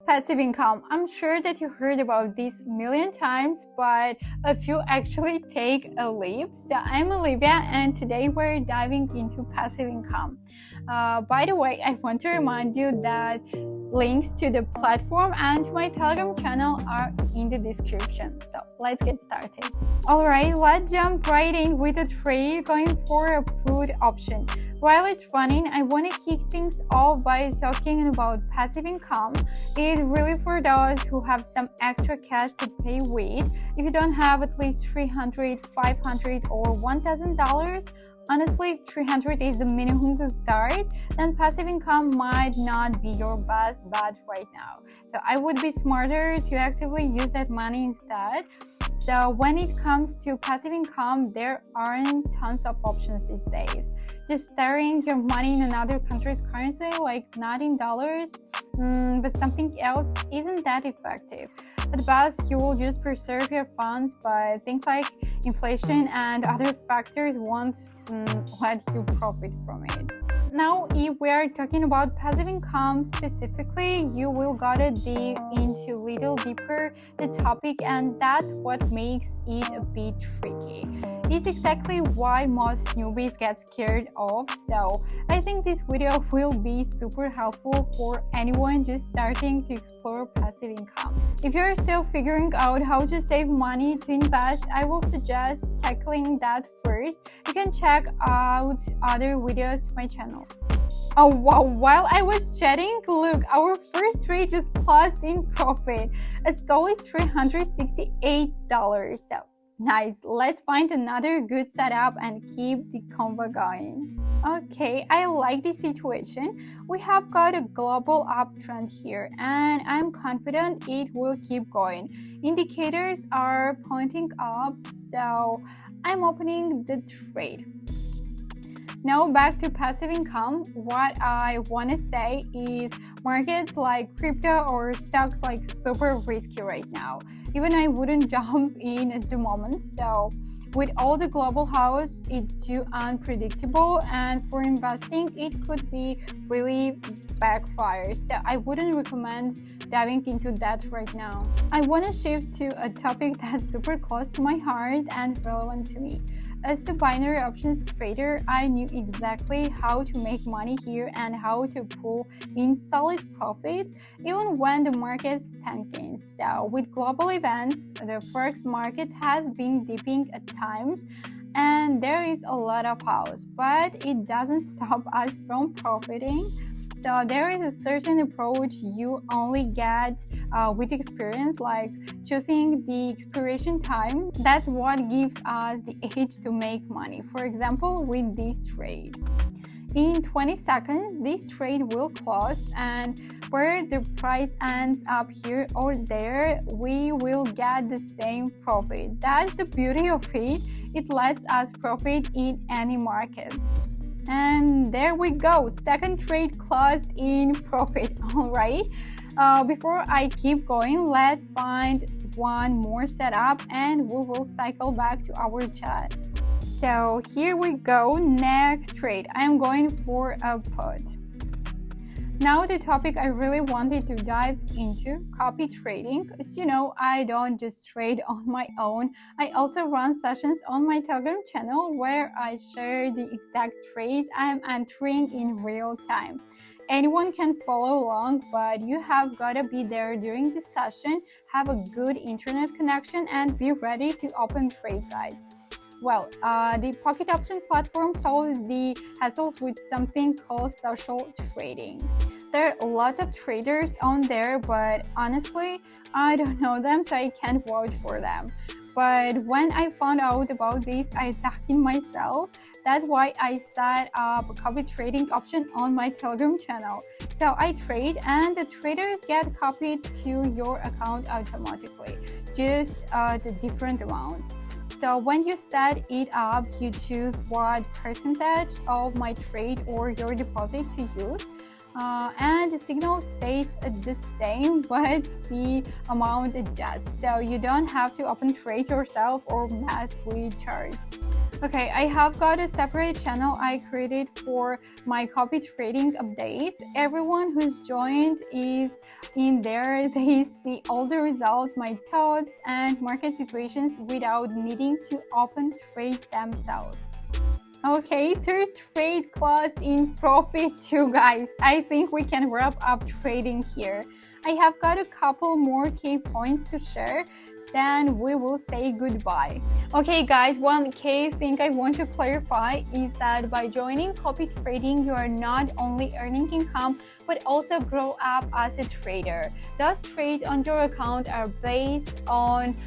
Passive income. I'm sure that you heard about this a million times, but a few actually take a leap. So I'm Olivia, and today we're diving into passive income. By the way, I want to remind you that links to the platform and to my Telegram channel are in the description. So let's get started. Alright, let's jump right in with a trade going for a food option. While it's running, I want to kick things off by talking about passive income. It's really for those who have some extra cash to pay with. If you don't have at least $300, $500, or $1,000, honestly, $300 is the minimum to start, then passive income might not be your best bet right now. So I would be smarter to actively use that money instead. So when it comes to passive income, there aren't tons of options these days. Just storing your money in another country's currency, like not in dollars, but something else, isn't that effective. At best, you will just preserve your funds, but things like inflation and other factors won't let you profit from it. Now, if we are talking about passive income specifically, you will gotta dig into a little deeper the topic, and that's what makes it a bit tricky. It's exactly why most newbies get scared off, so I think this video will be super helpful for anyone just starting to explore passive income. If you're still figuring out how to save money to invest, I will suggest tackling that first. You can check out other videos to my channel. Oh wow, while I was chatting, look, our first trade just closed in profit, a solid $368. So nice, let's find another good setup and keep the convo going. Okay, I like this situation. We have got a global uptrend here, and I'm confident it will keep going. Indicators are pointing up, so I'm opening the trade. Now back to passive income. What I want to say is markets like crypto or stocks like super risky right now. Even I wouldn't jump in at the moment. So with all the global house, it's too unpredictable, and for investing it could be really backfire. So I wouldn't recommend diving into that right now. I want to shift to a topic that's super close to my heart and relevant to me. As a binary options trader, I knew exactly how to make money here and how to pull in solid profits even when the market's tanking. So with global events, the forex market has been dipping at times and there is a lot of house, but it doesn't stop us from profiting. So there is a certain approach you only get with experience, like choosing the expiration time. That's what gives us the edge to make money. For example, with this trade. In 20 seconds, this trade will close, and where the price ends up here or there, we will get the same profit. That's the beauty of it. It lets us profit in any market. And there we go, second trade closed in profit. All right, before I keep going, let's find one more setup and we will cycle back to our chat. So here we go, next trade. I'm going for a put. Now the topic I really wanted to dive into, copy trading. As you know, I don't just trade on my own. I also run sessions on my Telegram channel where I share the exact trades I'm entering in real time. Anyone can follow along, but you have got to be there during the session, have a good internet connection, and be ready to open trade, guys. Well, the pocket option platform solves the hassles with something called social trading. There are lots of traders on there, but honestly, I don't know them, so I can't vouch for them. But when I found out about this, I dug in myself. That's why I set up a copy trading option on my Telegram channel. So I trade, and the traders get copied to your account automatically, just the different amount. So when you set it up, you choose what percentage of my trade or your deposit to use. And the signal stays the same, but the amount adjusts. So you don't have to open trade yourself or mess with charts. Okay, I have got a separate channel I created for my copy trading updates. Everyone who's joined is in there. They see all the results, my thoughts, and market situations without needing to open trades themselves. Okay, third trade closed in profit too, guys. I think we can wrap up trading here. I have got a couple more key points to share, then we will say goodbye. Okay guys, one key thing I want to clarify is that by joining copy trading, you are not only earning income but also grow up as a trader. Those trades on your account are based on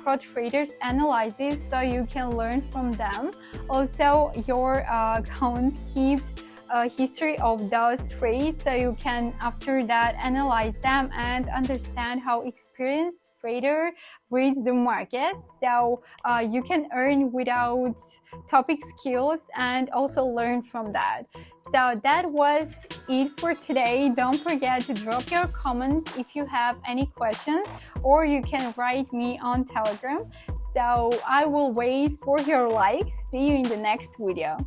pro traders analysis, so you can learn from them. Also, your account keeps a history of those trades, so you can after that analyze them and understand how experienced trader reads the market, so you can earn without topic skills and also learn from that. So that was it for today. Don't forget to drop your comments if you have any questions, or you can write me on Telegram. So I will wait for your likes. See you in the next video.